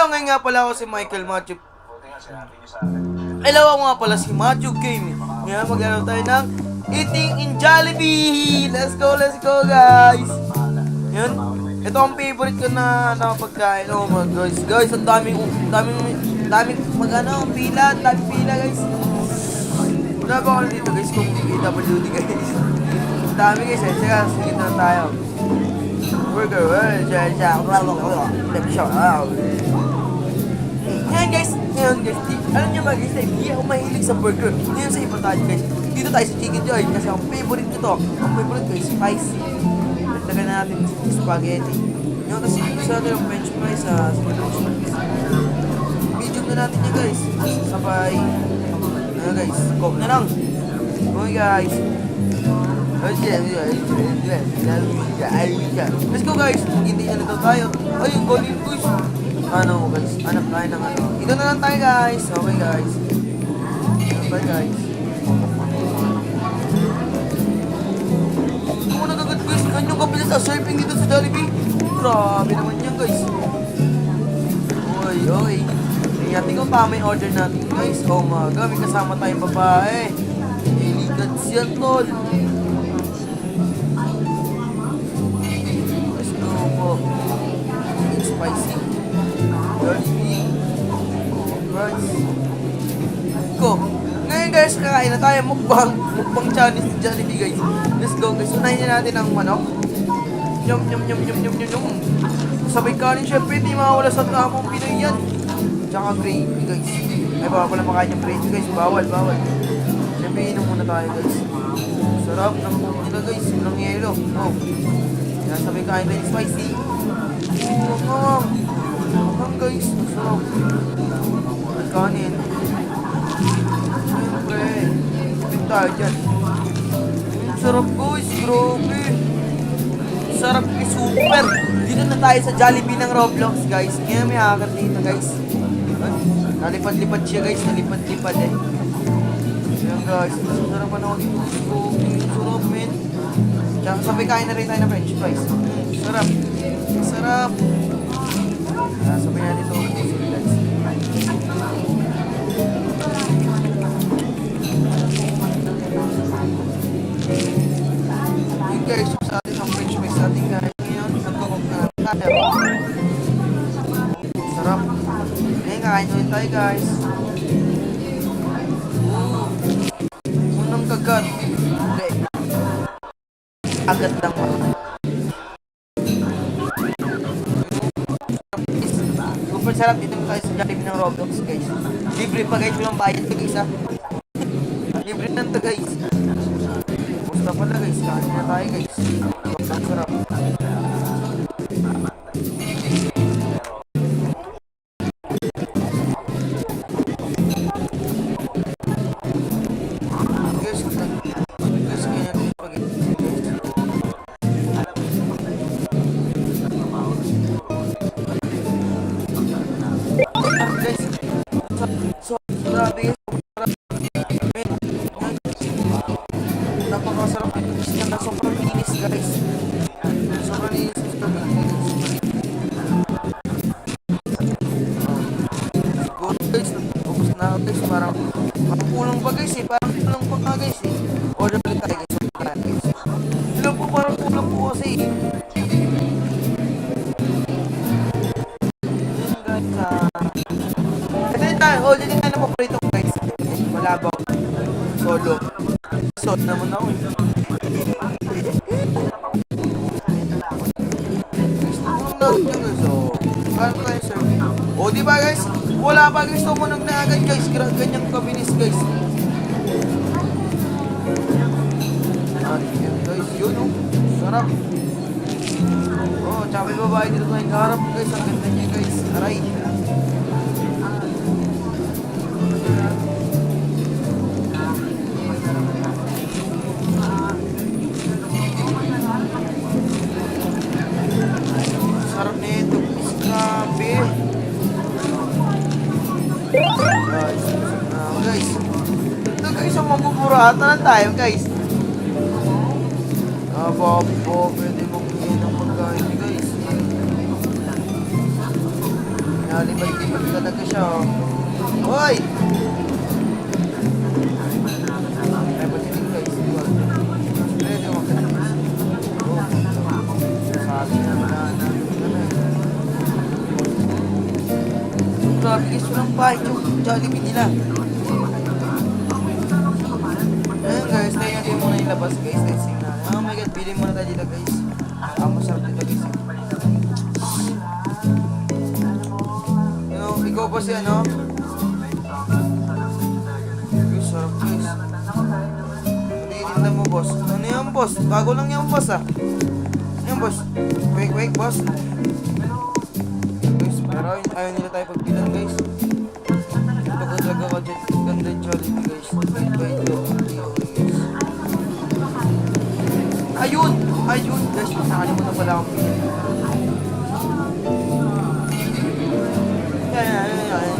Hello, ngayon nga pala ako si Michael Matthew. Hello, ako nga pala si Matthew Game. Ngayon maglaro tayo ng Eating in Jollibee. Let's go guys. Yan. Ito ang favorite ko na pagkain. Oh my guys. Guys, ang daming pila guys. Wala ba ako dito guys kung PWD guys. Ang dami guys. Sige, sige na tayo. Burger, ngayon guys, alam nyo ba guys, hindi ako mahilig sa burger. Ngayon sa iba tayo guys, dito tayo sa Chicken Joy kasi ang favorite ko to. Ang favorite ko is spicy. Nagtagan natin spaghetti. Yung kasi gusto natin yung french fries sa medium na natin yan guys. Sabay, ano guys, coke na lang. Okay guys. Let's go guys, hindi na daw tayo. Ay, yung golden guys. Ano guys, hanap tayo ng ano. Ito na lang tayo guys. Okay guys. Bye guys. Ito mo nagagad guys. Ganyong kabilis sa surfing dito sa Jollibee. Grabe naman yan guys. Oy. Tingnan ko pa may order natin guys. Oh my god, may kasama tayong babae. Iligat siya tol. Let's go po. Spicy. Jollibee. Rice. Go. Ngayon guys, kakain na tayo. Mukbang challenge sa Jollibee guys. Let's go guys. Unahin na natin ang manok. Yum. Sabay kanin syempre, di mawala sa tamang Pinoy yan. Tsaka gravy guys. Ay baka pala makain yung gravy guys. Bawal. Syempre inom muna tayo guys. Sarap ng kumula guys. Walang yelo. Oh. Kaya sabay kain tayo spicy. Ang guys, sarap. Kanin. Siyempre. Pin tayo dyan. Sarap guys, grabe. Sarap ni super. Dito na tayo sa Jollibee ng Roblox guys. Ngayon may hakat dito guys. Nalipad-lipad siya guys, nalipad-lipad eh. Ayan guys, sarap pa na ako dito. Sarap men. Tsaka sabay kain na rin tayo ng french fries. Sarap. Sabay natin ito guys. Yun guys, sa atin ang french fries natin guys. Ngayon, nagkakok na tayo. Sarap. Ngayon, kakain ulit tayo guys. Unang kagat. Hindi. Agat lang mo. Super sarap dito tayo sa Jollibee ng Roblox guys. Libre pa guys, walang bayad to guys ha. Libre lang to guys. Basta pala guys, kain na tayo guys. Sarap. Napakasarap ito guys na sobrang linis guys. Sobrang linis ito guys. Siguro guys, ubus na guys. Parang kulang pa guys eh. Parang kulang pa ka guys eh. Order ulit tayo guys. Hello po, parang kulang po kasi eh. Ito yung tayo. Order din tayo na paborito ko guys. Malabaw. Solo. Sot naman ako eh. O diba guys? Wala pa guys, tumunog na agad guys. Ganyang kabilis guys. Yun guys, yun o. Sarap. Oh, tsaka may babae dito tayong kaharap guys. Ang ganda niya guys. Aray. Sarap na ito guys. Grabe. Guys. Ito guys, ang mamumurata na tayo guys. Pwede mong bigyan ng pagkain guys. Nalibad-libad talaga siya, oh. Hoy! Ay, patinig guys. Pwede mo ka guys. Sabi na banana. Grabe guys, walang pahit yung Jollibee nila. Ayun guys, tayo natin muna yung labas guys. Let's see na. Oh my god, bilhin muna tayo dito guys. Ang masarap dito guys. Ikaw pa si ano? Guys, sarap guys. Tinitinda mo boss. Ano yan boss? Bago lang yan boss ah. Ano yan boss? Wake boss. Guys, pero ayaw nila tayo pagbilan guys. Pagod talaga ka dyan. Ganda yung Jollibee guys. Wait ba ito? Ayun! Ayun guys, nakalimutan pala akong bilhin.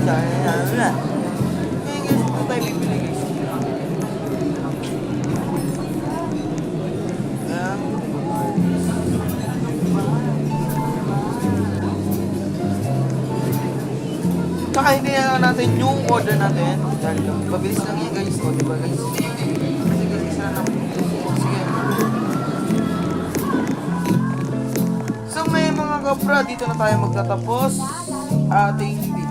Ngayon guys, ito tayo bibili guys. Tsaka hindi na natin yung order natin. Dahil mabilis lang yan guys. O diba guys? Sige guys, isa lang. Sige. So may mga kapra, dito na tayo magtatapos ating video.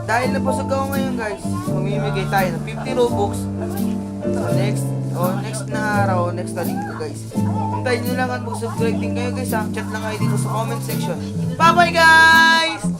Dahil napasag ako ngayon guys, mamimigay tayo ng 50 Robux sa next na araw, next na linggo guys. Hintayin nyo lang at mag-subscribe din kayo guys ha. Chat lang kayo dito sa comment section. Bye bye guys!